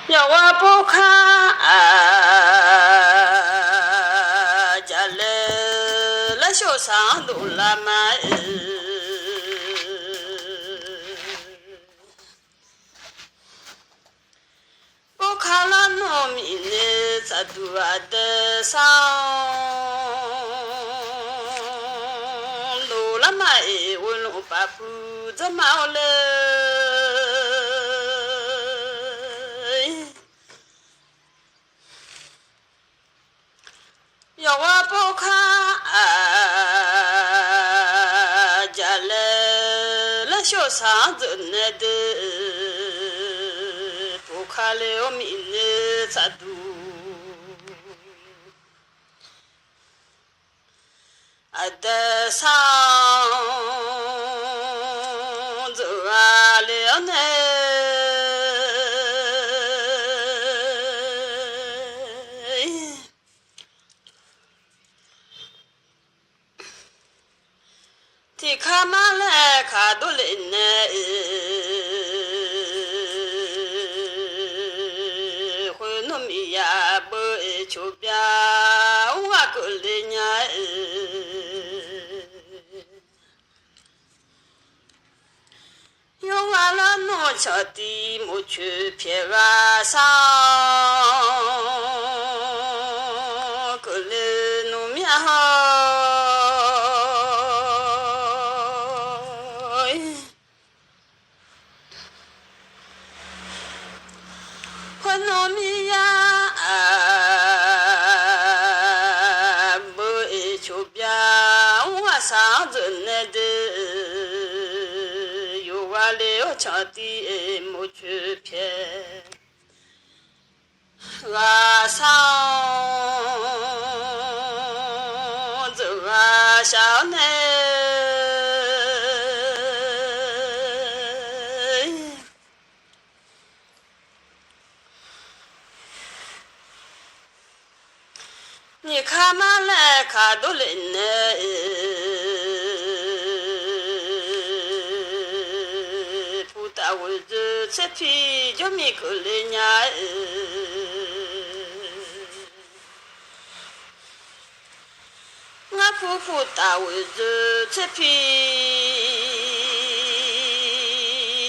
要我不看家里那小山都那么不看了农民的这多的上路那么我弄把不怎么了要我不看家里那小山子那的不看了民的咋都的上走啊了呢ที่ข้ามาแลข้าดูเล่นคนนุ่มยาเบอชูบยาว่ากุลญา有完了诺桥的木去撇啊上กุลนุ่มยา农民呀，不求别，我上着那的，有我了强的没去骗，我上着我上那。你看嘛来看到人呢，不打我这这皮就没个人呀，我婆婆打我这这皮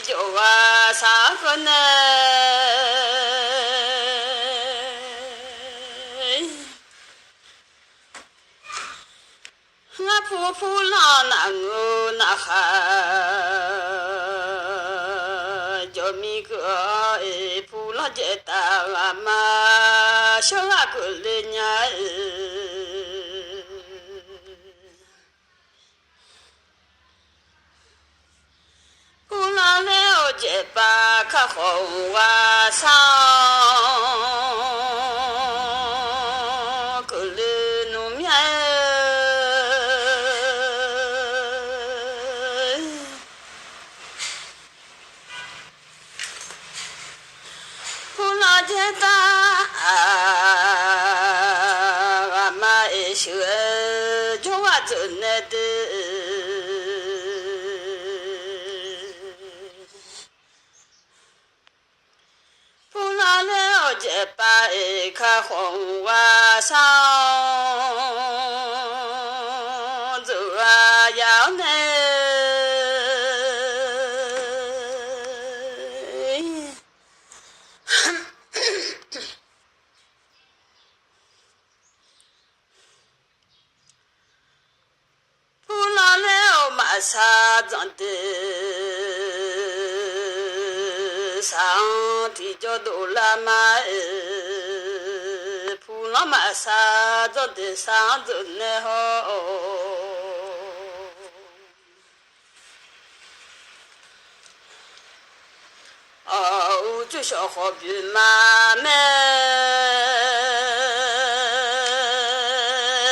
就我啥个呢？我婆婆老那我那哈，叫米个婆老姐大阿妈小阿哥嘞呀，婆老了姐把可红哇上。阿妈说，就我做那的，不拿了这把看红瓦上，走啊要呢。啥长的上地叫多拉嘛普拉嘛啥长的上着呢吼哦就小好比嘛咩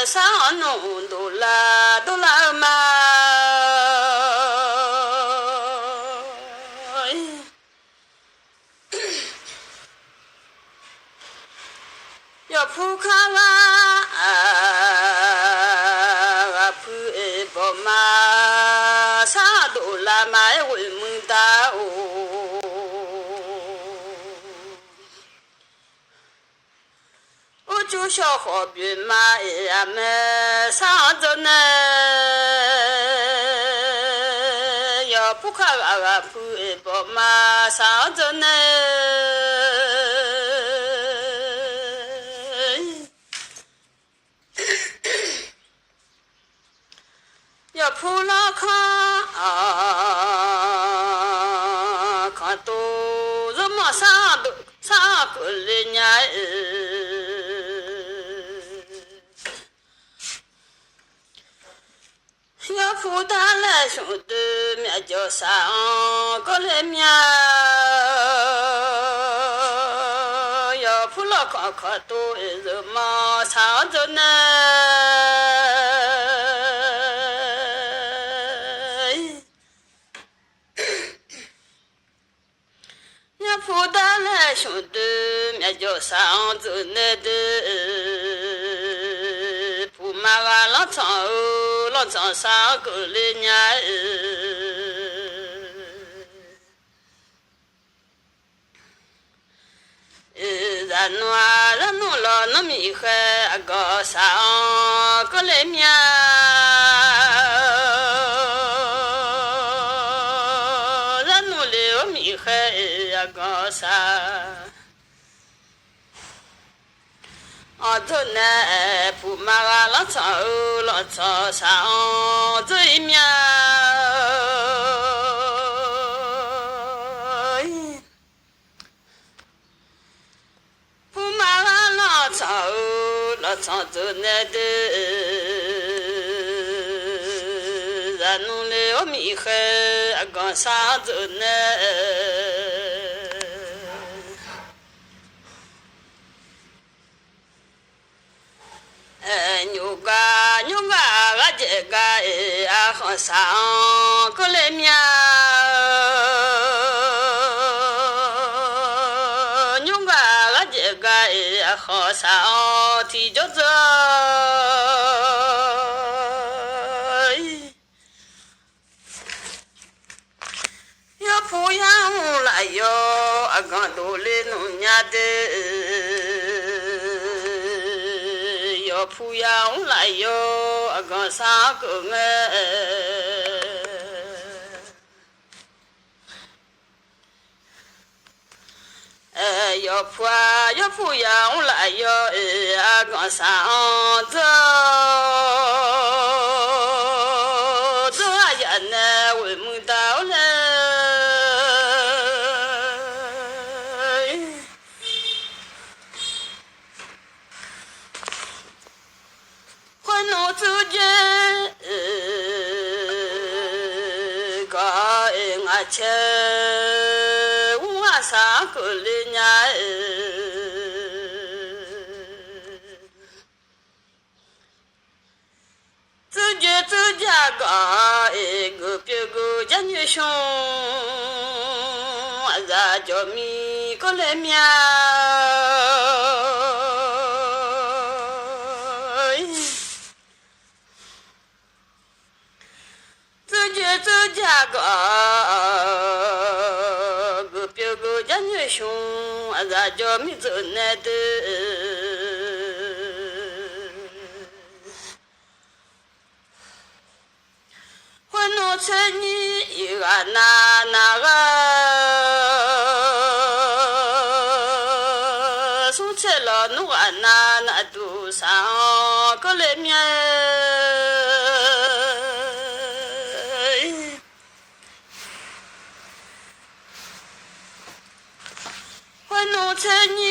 上弄多拉嘛要扑卡啦，扑不嘛，啥都拉买为么大哦？就小好比嘛呀么上着呢，要不看啊不不嘛上着呢。要扑了看啊，看都人么上都上个人家要扑他来兄弟面叫上个人面，要扑了看看都人么上着呢。不但来兄弟面叫上走那的，不嘛啊老长哦，老长上个来年人弄了那米还个上个来面。个啥？啊，这呢不嘛啊，老长上这一面，不嘛啊，老长这那的，人弄了米还个啥子呢？牛个这个啊好上个来面，牛个这个好上提着走，要不养来哟，刚都来弄伢的。不要来哟，个啥个要不要来哟，个啥子？这呀呢，为么到了？我自己个俺切我三个人呀，自家个别个家女兄，咱叫米个来面。自家个别个家女兄，咱叫米走那的，我弄成你一个那个，送起了弄个那都上个来面。弄成你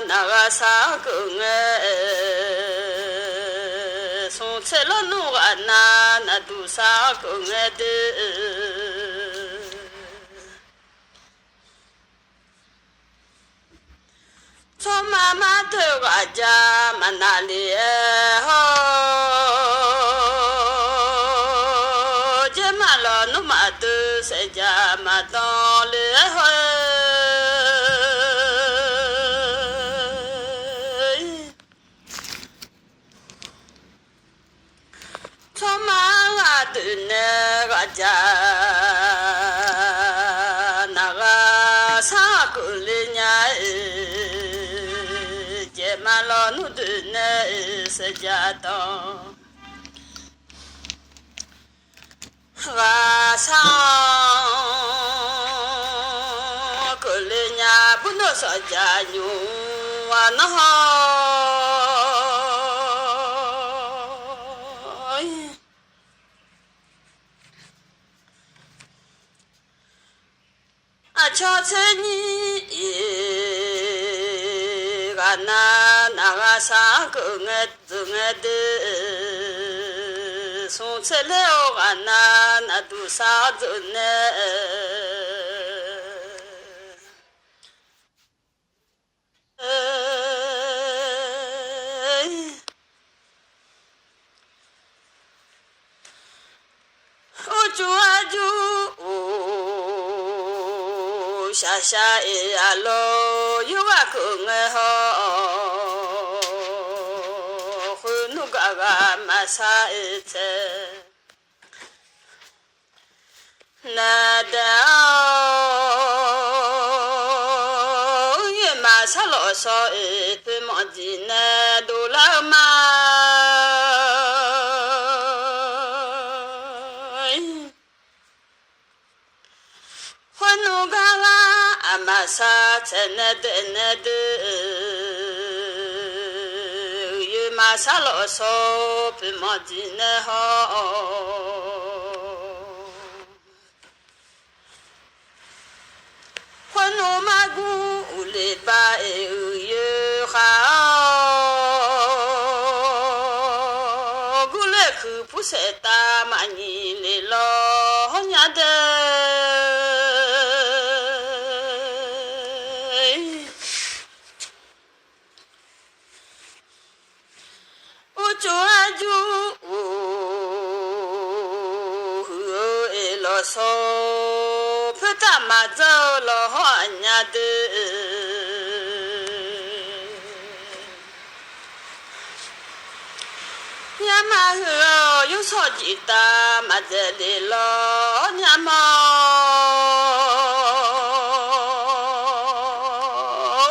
那个啥个送出了弄个那都啥个的，从妈妈头个家嘛那里好，这嘛了弄嘛都谁家嘛当了好。那个家那个啥个人家 nous donner ce diadème. Rasa kulenya buno sajanyu anahoy achoteni gana nagasa kunget sonseleo gana nadusa dune ojuaju shasha e alo yuwa kungeho hunugaga masa ete nada ye masalo so ete modine dolama hunugaga amasa tenede ye masalo so pe modine ho Kwano magu ule ba e ye ha gule ku puseta mani le lo nya de uchu aju e lo so peta ma zo lo nya de Yama yo so jita ma de lo nyama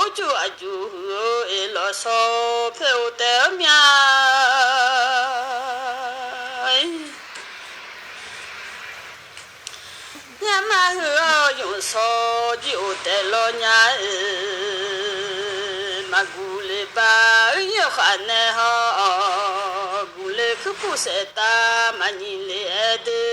uchu aju e lo so pe o te mia Yama yo so ji o te lo nya magule ba yo khane ha gule ku puseta manile ede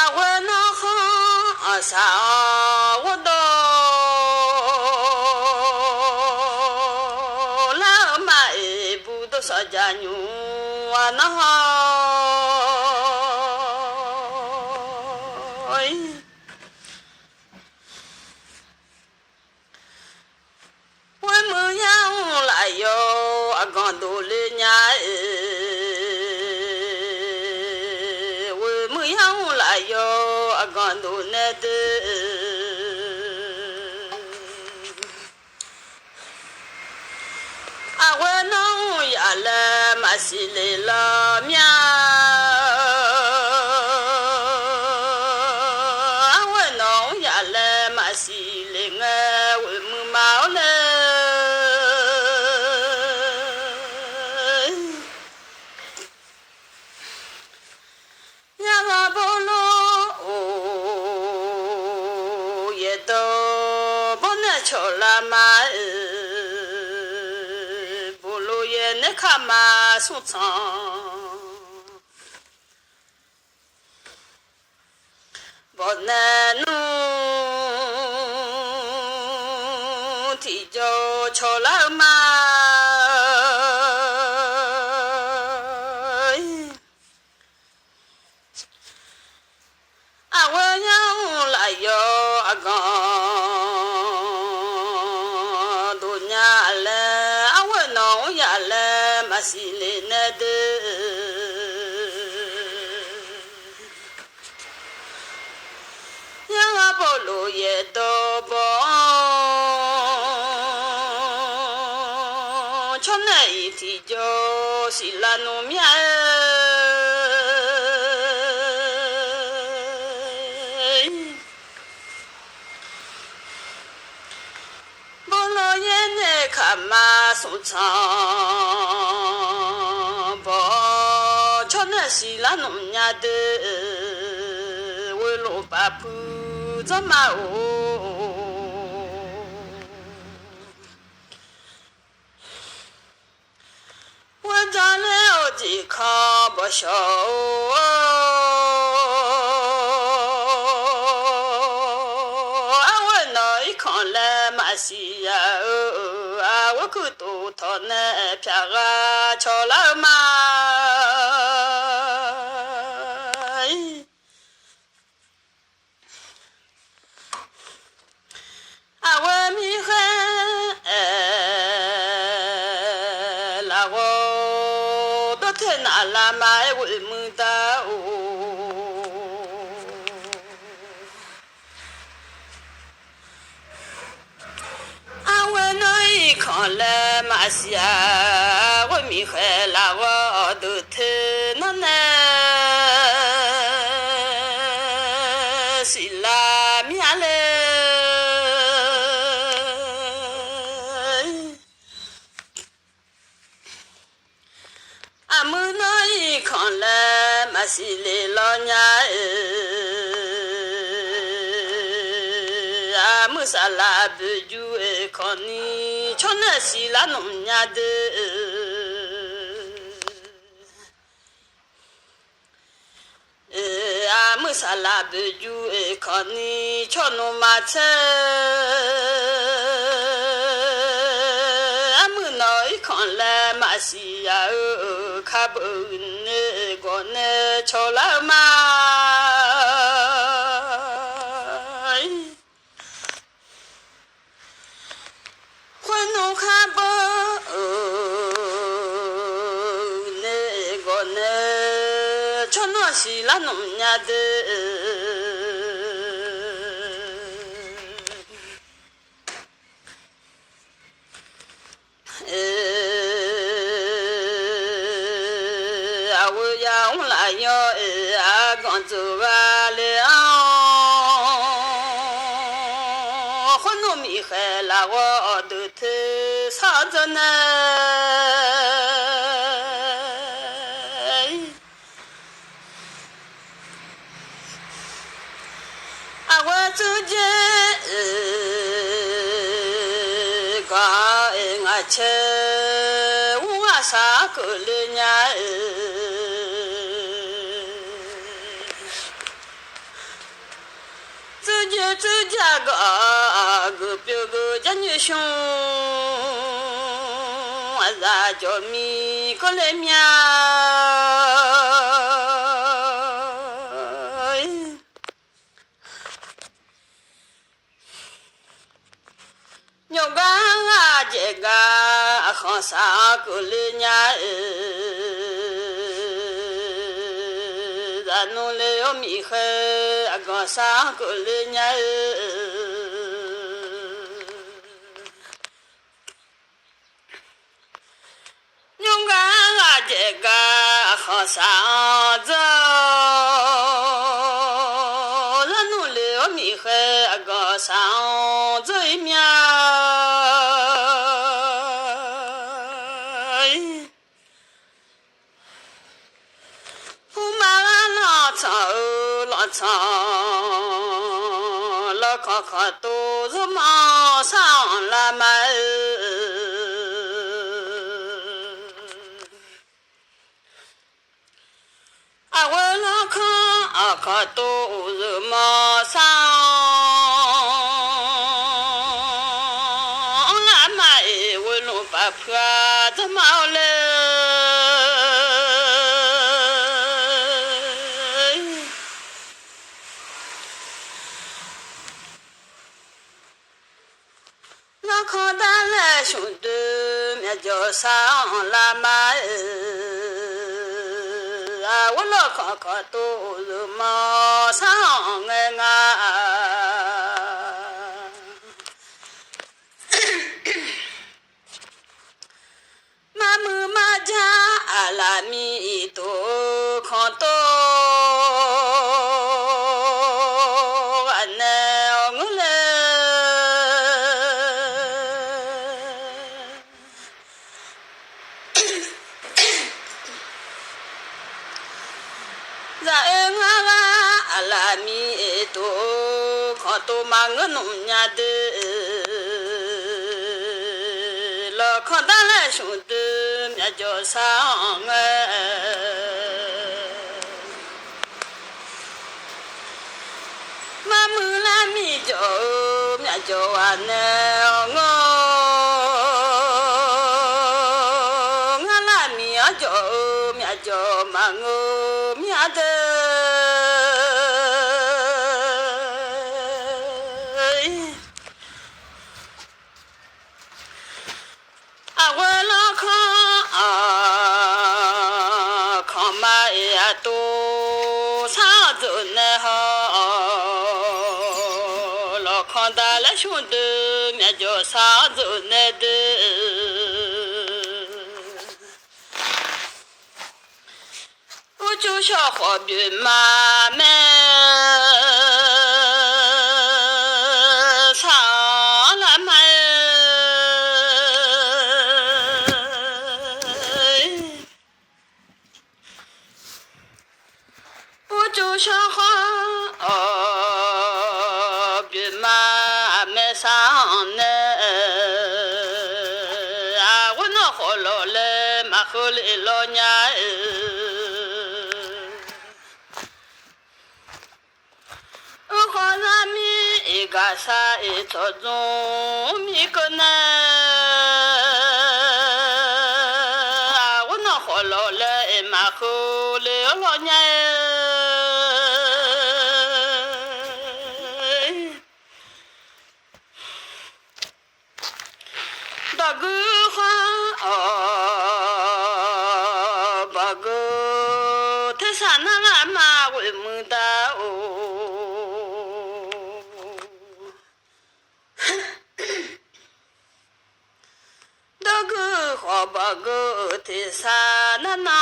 awana ha asa wodo la ma e budo sajanyu anaha Gondole nya we mu yang la yo gondone de awe no ya la masile la mia awe no ya la masile nga we mu ma le Cholama bolo ye ne kama sutan bonanu tijo cholama awanya la yo agan masile nede ya bolo ye dobo chone iti jo silano mia 소창버 전에시라 놈냐데 왜로 바쁘 점마오我家了的看不消，我那一看来马西呀，我可都他那片个瞧了嘛，我米还那我都听那拉买为么的我那一看来马西啊，我米还那我都听那那是拉米嘞。mưa nói còn là mà xì lì lo nhà mưa xa là bự chú còn ni cho nó xì là nông nhà de mưa xa là bự chú còn ni cho nó mà mưa nói còn là mà xì khá bự nè gọn nè cho lá mà khuôn nụ khá bự nè gọn nè cho nó xì lá nông nhà de con chú ba le con nó mi khai là我的天啥子呢？我自己个我吃我啥个了呀？自家个表个家女兄，咱叫米个来面，牛个这个好啥个来呀？咱弄来要米海。个啥个了呀？勇敢这个好啥子？咱努力米海个啥子一面？不嘛那草那草。可都是马上来买，我那看可都是马上来买，我弄把破子毛嘞。看咱来兄弟面叫上拉马我老看看都是马上妈妈妈家拉米多看多。ra nga ala mi to kho to mang num nya de lo kho ta la shu de mya jo sa nga ma mu la mi jo mya jo wa ne ngo nga la mi jo mya jo ma ngo mya de sa zo ne de u ju sha ho bi ma me sa la ma u ju sha ho bi ma me sa ne lo nya kho na mi ga sa cho zong mi ko na wo no ho lo le ma kho le lo nya da gu ha sa na na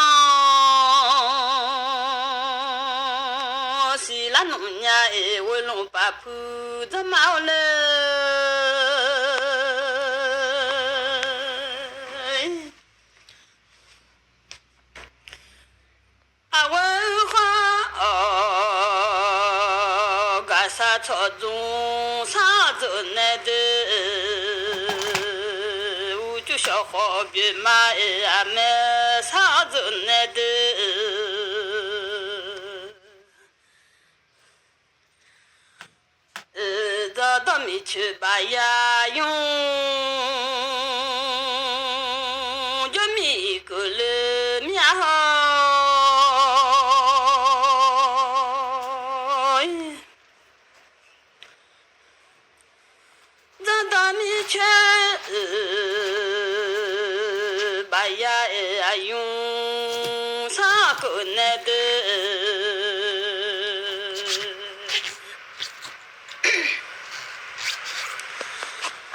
si la no nya e wo lo pa pu da ma le a wo ha ga sa cho zong sa zo ne de小好比嘛呀me sa zo ne de da da mi chu ba ya yong jo mi ko le mia ha da da mi chu ayung sa ko ne de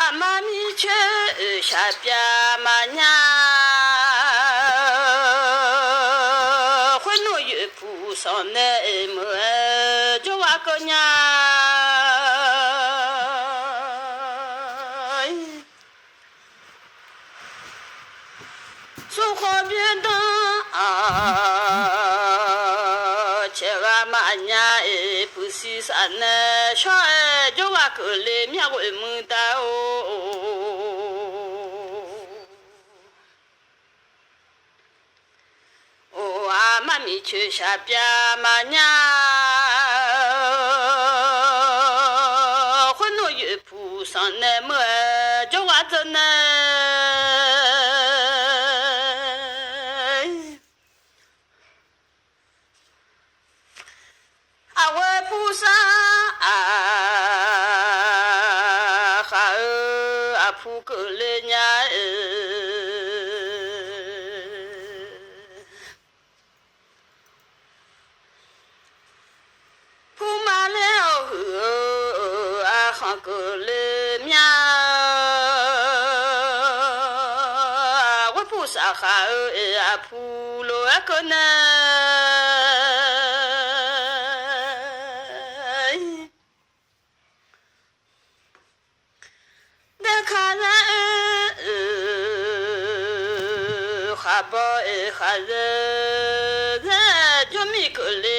amami che sha pya ma nya hui no yu pu so ne mo jo wa ko nya si sa ne sha jo wa ko le mya wo mu da o o a ma mi che sha pya ma nya ho no yu pu san ne mo jo wa zo ne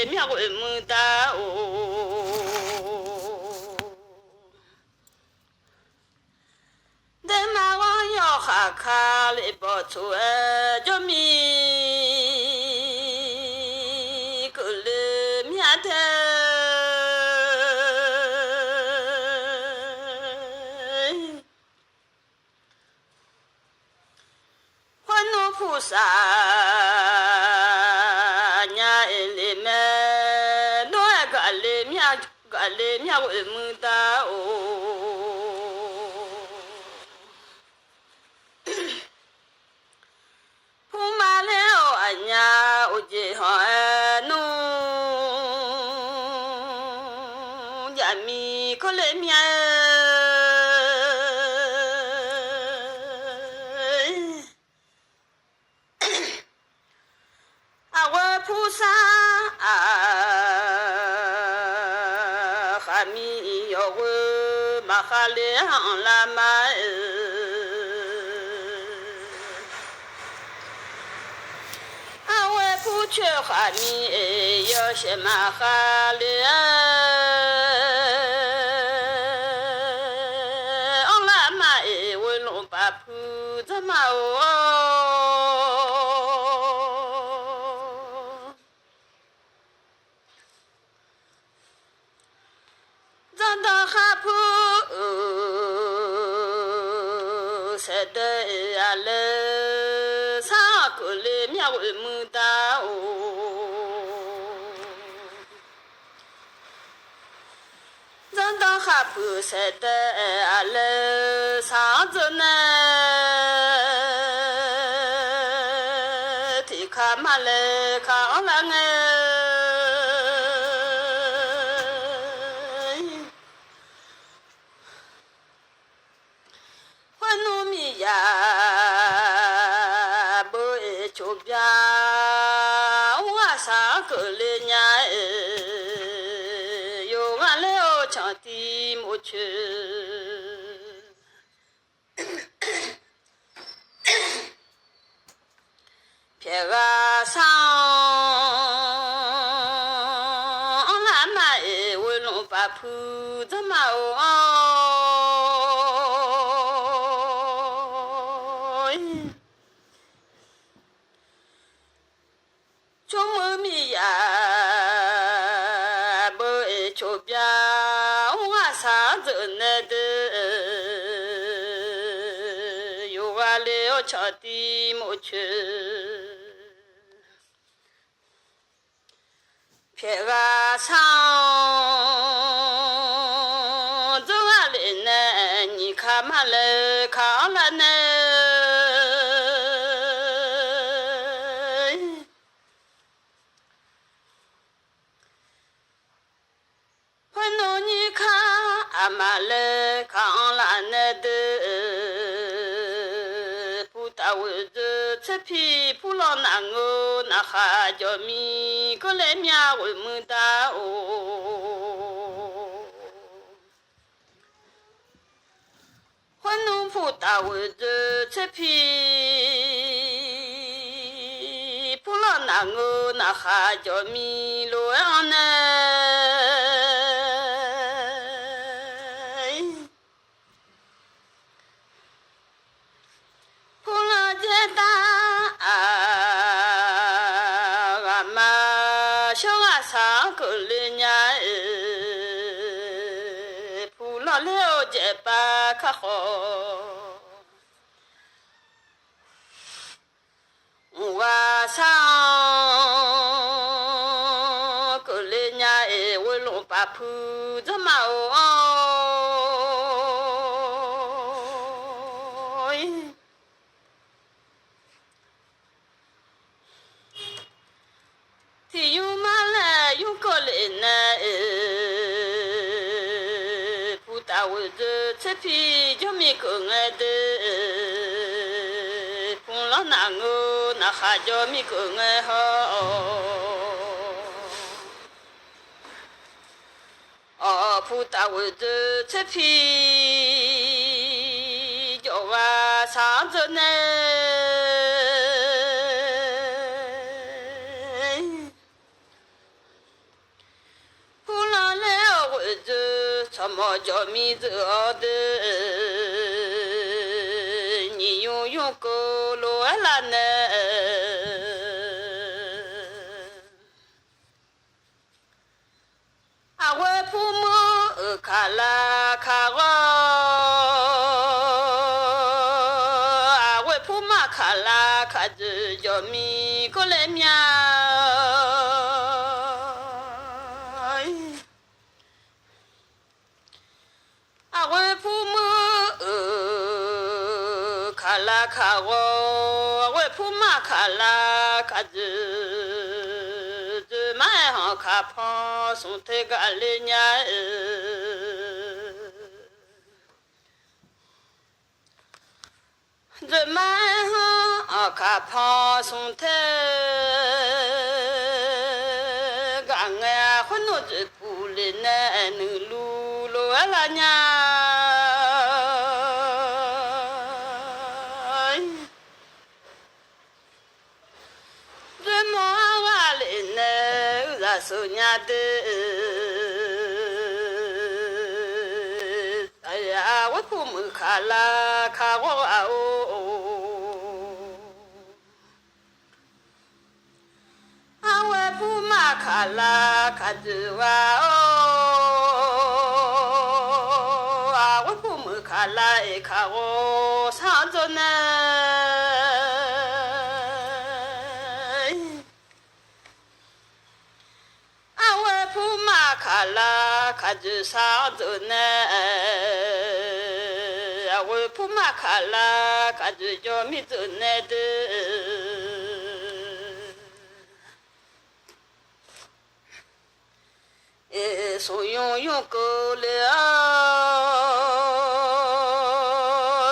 妙为木达哦。但马王要哈卡里包出就米个了面的。菩萨呀，里面多个里面为么的哦？铺满了俺呀，我这行弄呀米个里面。菩萨哈密哟我马哈亮拉玛我不去哈密哟些马哈亮拉玛我龙巴普怎么哈普塞德呀勒萨格勒妙为木达哦，咱当哈普塞德呀勒萨子呢，提卡马勒卡拉呢。别个上俺妈为龙把铺怎么就么咪呀，不就别我啥子那的，有我了瞧的么去。别个上走啊来呢，你看嘛来看了呢，我弄你看啊嘛来看了呢的，不打我这这皮不老难哦，那哈叫米个来面我没打哦。我弄不打我这皮不老难哦，那哈叫米罗样呢？不老简单啊嘛，小啊三个人呀，不老了解吧可好。我上个人呀，我龙把铺怎么提有嘛来有个人呢，不打我这皮就没个爱的，碰了难哦，那还叫没个爱好。哦，不打我这皮叫我上着呢。么叫米子的，你用个罗拉呢？啊，我父母卡拉卡我，啊，我父母卡拉卡子叫米个来面。啊，我父母卡拉卡我，我父母卡拉卡子，这买行卡胖送太个来年，这买行卡胖送太个俺混弄这不来呢，能路路拉年。Sonya de aya wa pu mu khala kha wo a o a wa pu ma khala kha de wa o a wa pu mu khala e kha wo sa zo na卡子啥子呢？我不嘛卡拉，卡子叫米子呢的。所用够了，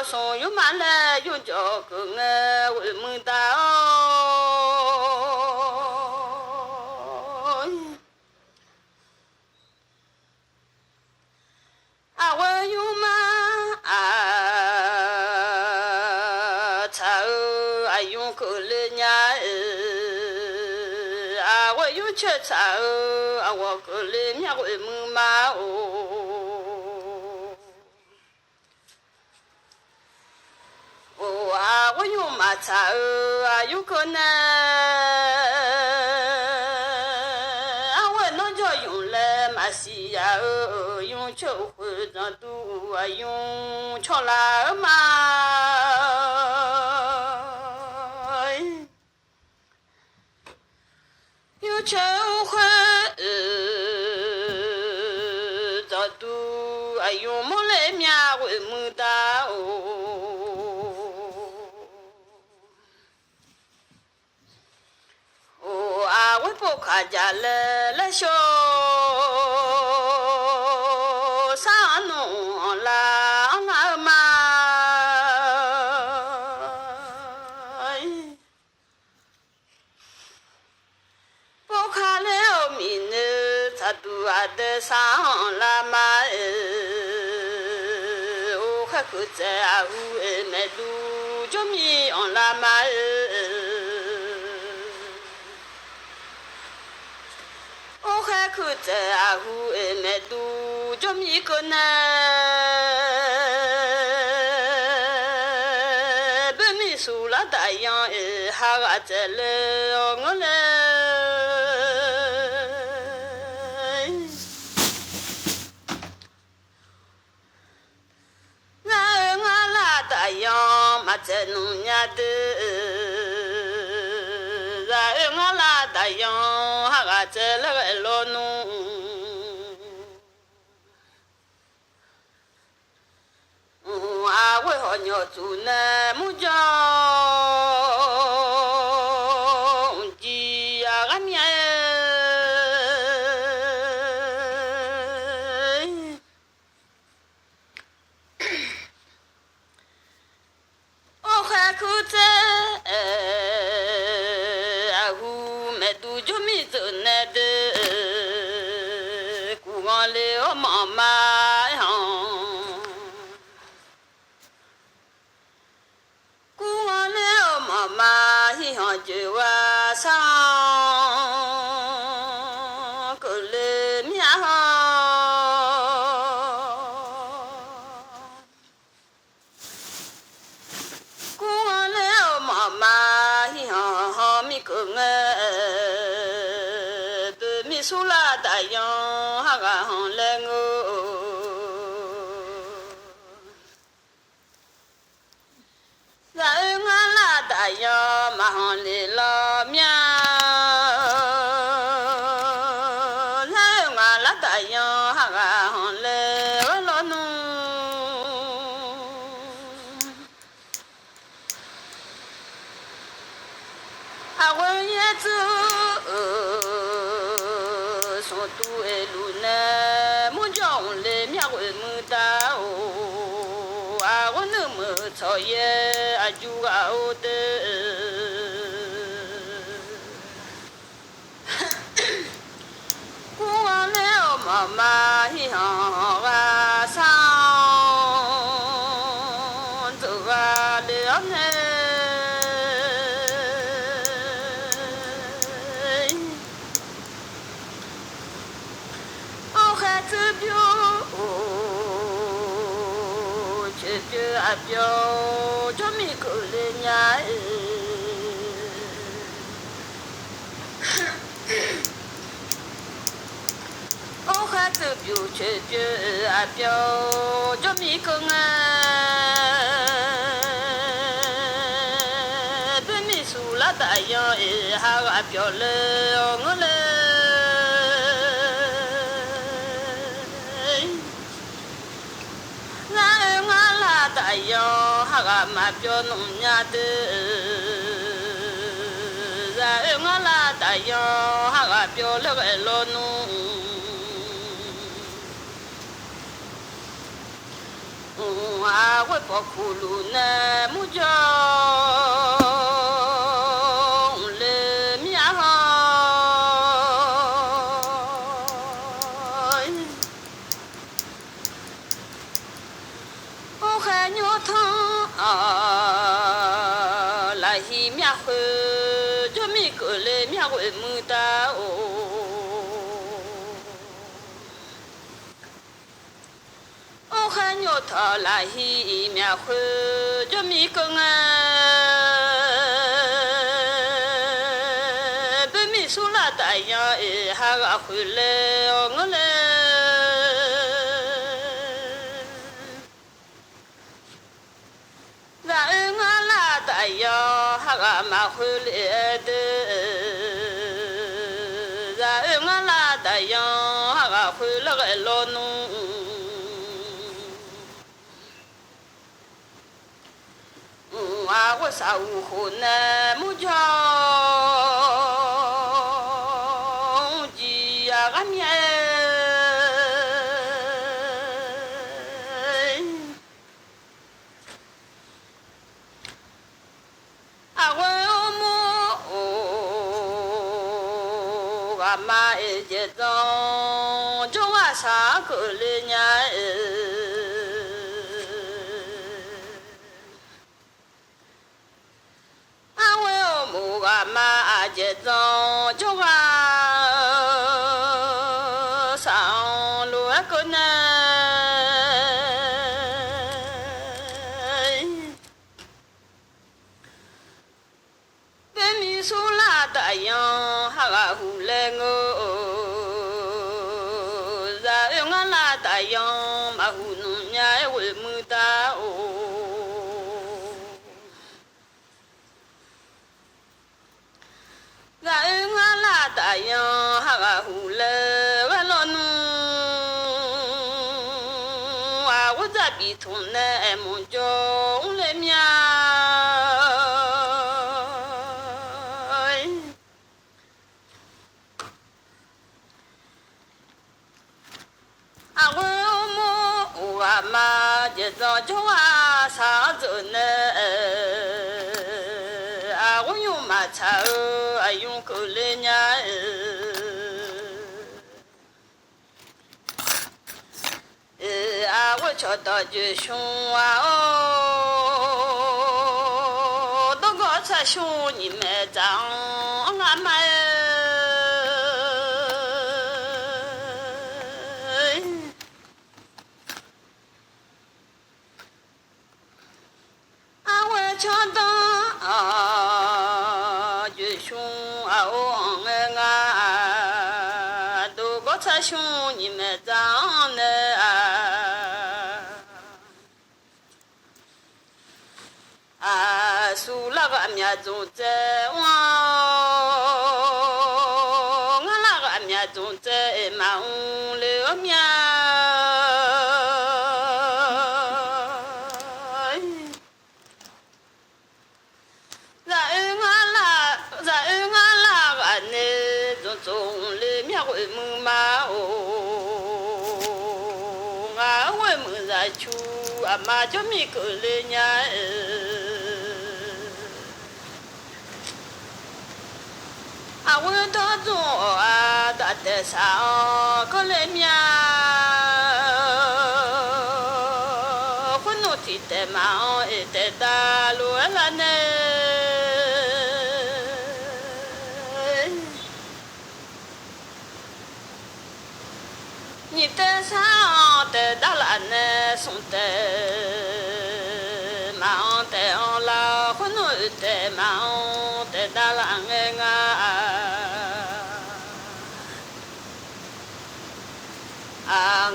所用满了用叫个我们到。缺茶啊，我个里面会木马哦，哦啊，我用马茶啊，有可能啊，我那叫用来马西呀，用秋会长度啊，用巧拉马。秋花早都哎呦莫来面为木大哦啊我不看家来小啥弄啦俺妈都阿的上拉马哦，还可在啊乌麦路就米on拉马哦，还可在啊乌麦路就米个呢，白米苏拉大洋哈个在了我来。在农家的，在我拉大洋，哈个在那个老农，啊，我好鸟住呢，木匠，鸡呀个面。姑苏拉达样哈个红来我，然后俺拉达样马上来了面，然后俺拉达样哈个红来我老弄，啊我也走。都爱路呢，木匠来面会木打哦，啊我那么草叶啊就啊我的，过完了妈妈一行啊上走啊了呢。这表，这表，这米口的伢哦，还这表，这表，这米口啊，对米苏拉大样哎，还个表了，我嘞。大样哈个马表弄伢的，然后俺拉大样哈个表了个老弄，啊我包苦路呢木匠来面哈。牛汤啊，来西面喝，就米个来面会木打哦。哦，喊牛汤来西面喝，就米个啊，被米苏拉大样哎，哈个回来哦，我来。哎呀，哈个马回来的，然后俺拉大样哈个回来个老农，啊我啥午后呢，木匠鸡呀个面。妈一结账，叫我啥个来伢啊我要木个妈结账，叫我上路个呢。别米苏拉大样哈个胡来我。大样马虎弄伢会木打哦，然后俺拉大样哈个胡来我老弄，啊我这边从来木匠来面。啊我妈就早叫我上走呢，啊我用马车啊用狗来伢啊我瞧到就凶啊哦，都搞出凶你们脏俺妈。强当啊，就凶啊，我我才兄你们长呢苏那个面中在我那个面中在忙了面。mà cho mi cứ lên nhà quên đó rồi đã để sao có lên nhà quên nốt thì để mà để ta luôn là nè nhị để sao để ta là nè sống để te mao te da la nga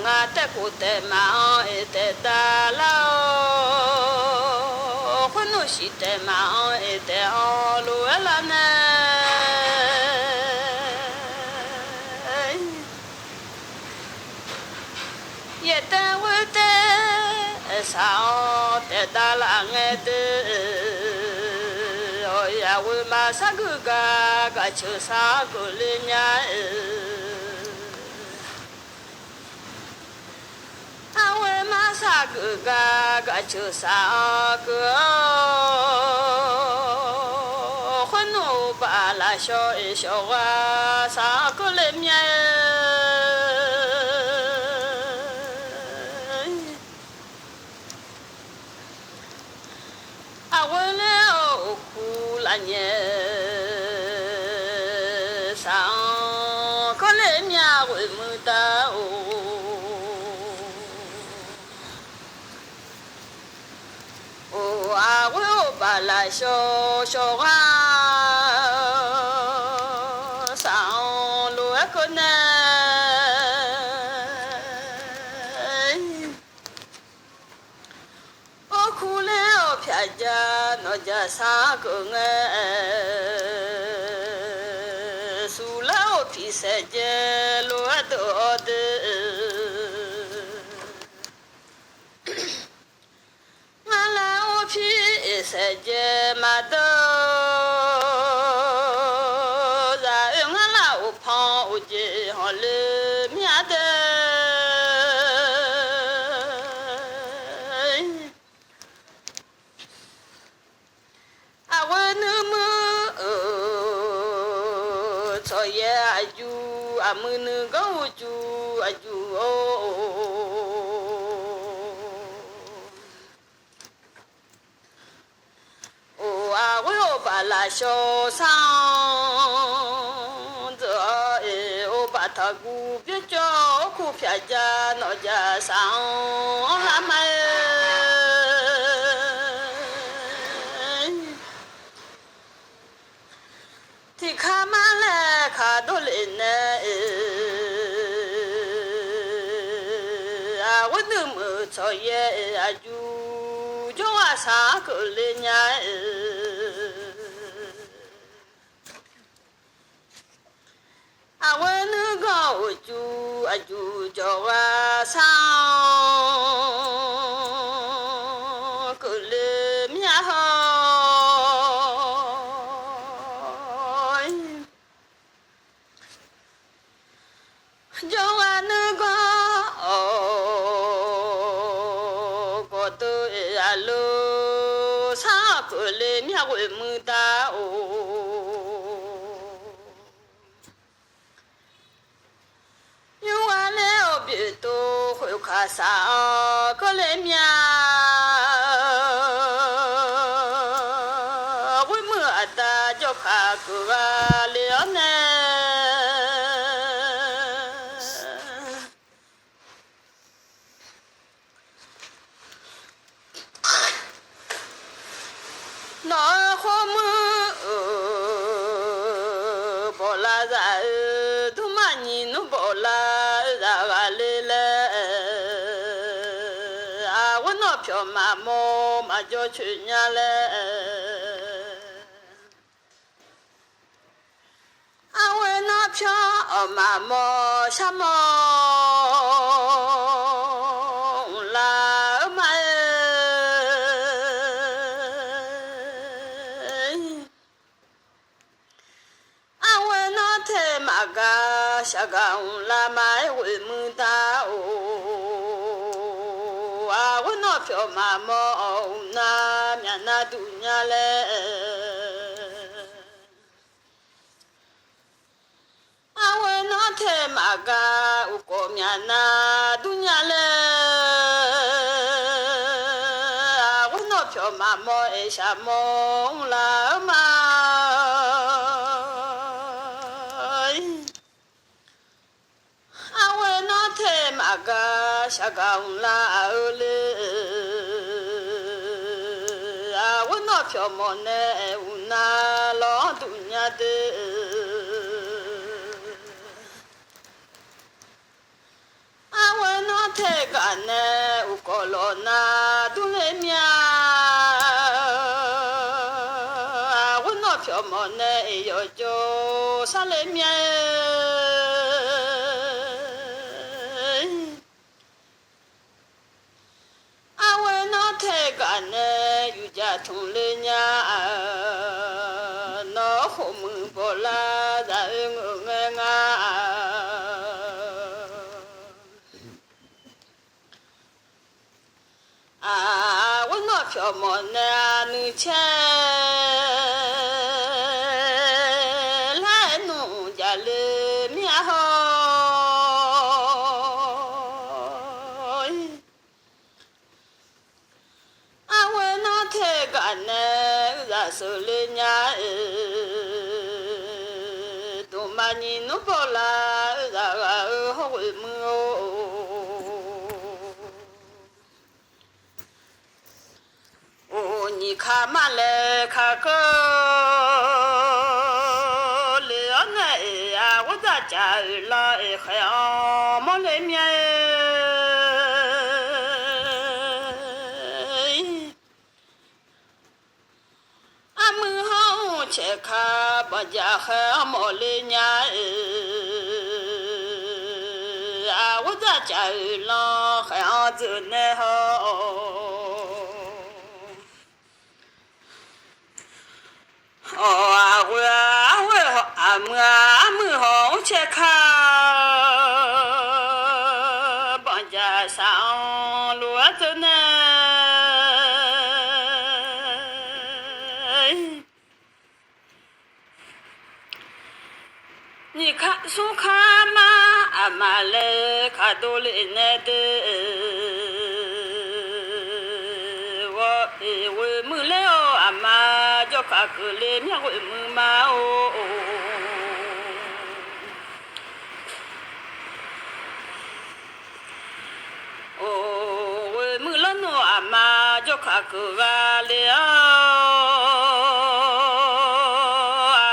nga te ku te mao te da la khono shi te mao te o lu la na ye te wo te sao te da la nga te we ma sa gu ga chu sa gu le nya we ma sa gu ga chu sa gu khun no ba la sho wa sa gu le nya nhẹ sáng có lẽ nhà của mưa ta ô bà lại cho sáng lúa con ô khu lẽ ô phía cha nó cha xa cường su lao phi se je lúa đồ de mà lao phi se je mà đồ ra ngã lao phong je họ le mía de mưa gấu chú chú ô bà là cho sang giờ ô bà thà gu biết cho khu phía cha nó cha sang làm mai thì khá mà là khá đồ lên quên đừng mơ cho ye chú cho xa cỡ lên nhà quên nữ gạo chú cho xa cỡ lên nhà cho nữ có tôi alo xa cỡ lên nhà của mưa ta nhưng mà nếu biết tôi hội khá xa có lên nhà với mưa ta cho khá cửa liền nè nó khó mưa bỏ la ra thu mà nhìn nó bỏ la 마모 마저 주냐래 아웨나 펴 마모 샤모 라 마에 아웨나 테마가 샤가운 라마에 위무다오 아웨나 펴 마모 나 미안나 두냐래 아웨나 테마가 우꼬미아나 두냐래 아웨나 펴 마모 에샤모 라마 아웨나 테마가 샤가운라 아울레 아웨나 펴 모네 우나 로 두냐데 아웨나 테가네 우콜로나 두레미아 아웨나 펴 모네 요조 살레미아 아웨나 테가네 유자 통레냐 너 호문 볼라 자응응응아 아웨나 펴 모네 아느체 라누 잘레미아호 아웨나 테가네 자솔레냐 도마니 누볼라 자가 호물무 오니 카말레 카코 레오네 아고자 자라 에헤어 몰레미에 아무하우 체카 바자헤 몰레냐 아고자 자라 헤어 즈네호 아무하우 체카 바자상 루아즈네 니카 수카마 아말레 카돌레네데 워 물레오 아마 조카클레 미하고 무마오 오 물러노 아마 조카크가레오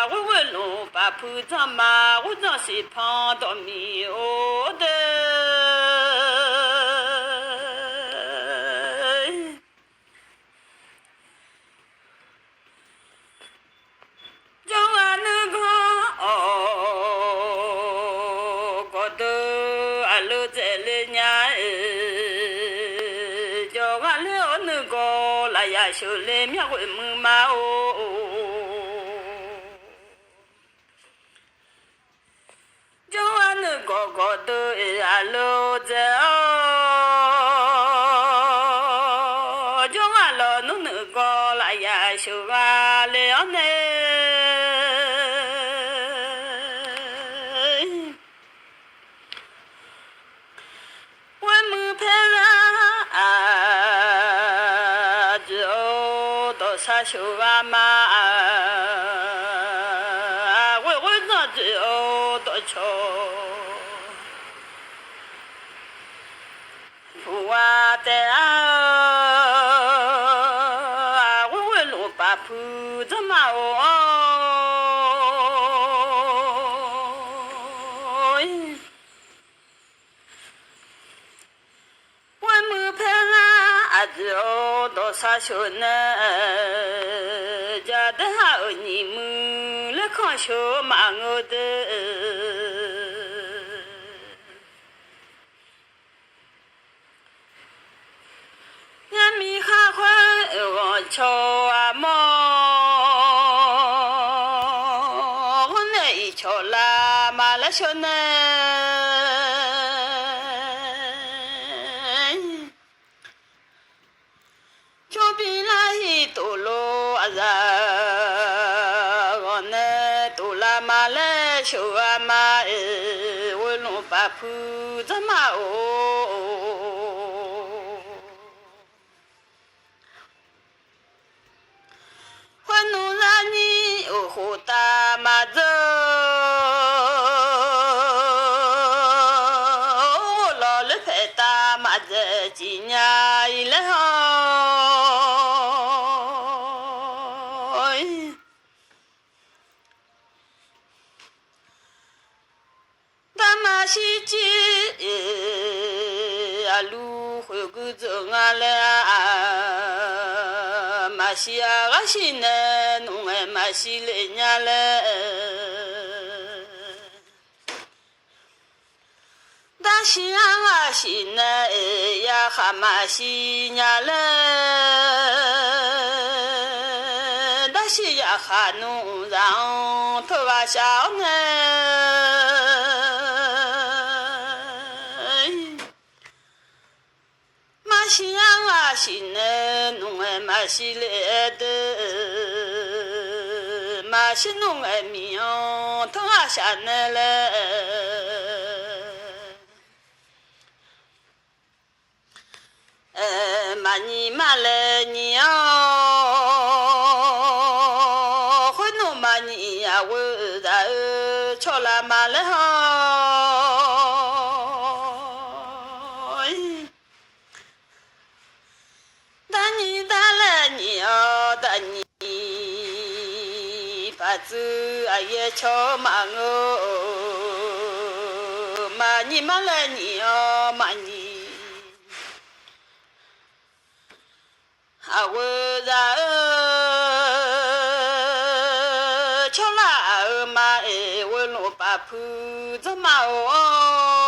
아고글로 바푸자마 우자시 판도미오데 정하는거 고도 알루젤레냐 정하려 어느 거 라야쇼레 미하고 무마오 정하는 거 고도 알루제 정하려 어느 거 라야쇼가 레오네 사쇼아마 왜왜나지오 도초 부와대아 왜왜로 바푸자마오 왜무페라 아지오 啥小呢？家的好你们来看小马我的。呀米哈快我瞧啊么，我那一瞧啦嘛来小呢。就比那一多罗啊子，我那多啦嘛来小啊嘛我弄把铺子嘛哦。我弄让你哦好大嘛子，我老了拍大嘛子，今年一来好。大马西街啊，路回个走啊来，马西啊个西呢，弄哎马西来伢来，大西啊个西呢呀哈马西伢来，大西呀哈弄让头发小呢。马西洋啊西呢，弄哎马西来的，马西弄哎米样，头啊下呢嘞，马尼马来尼啊，会弄马尼呀，我在瞧啦马来好。大你大了你哦，大你把子啊也瞧嘛哦，嘛你嘛了你哦嘛你，啊我ra瞧啦嘛哎我弄把铺子嘛哦。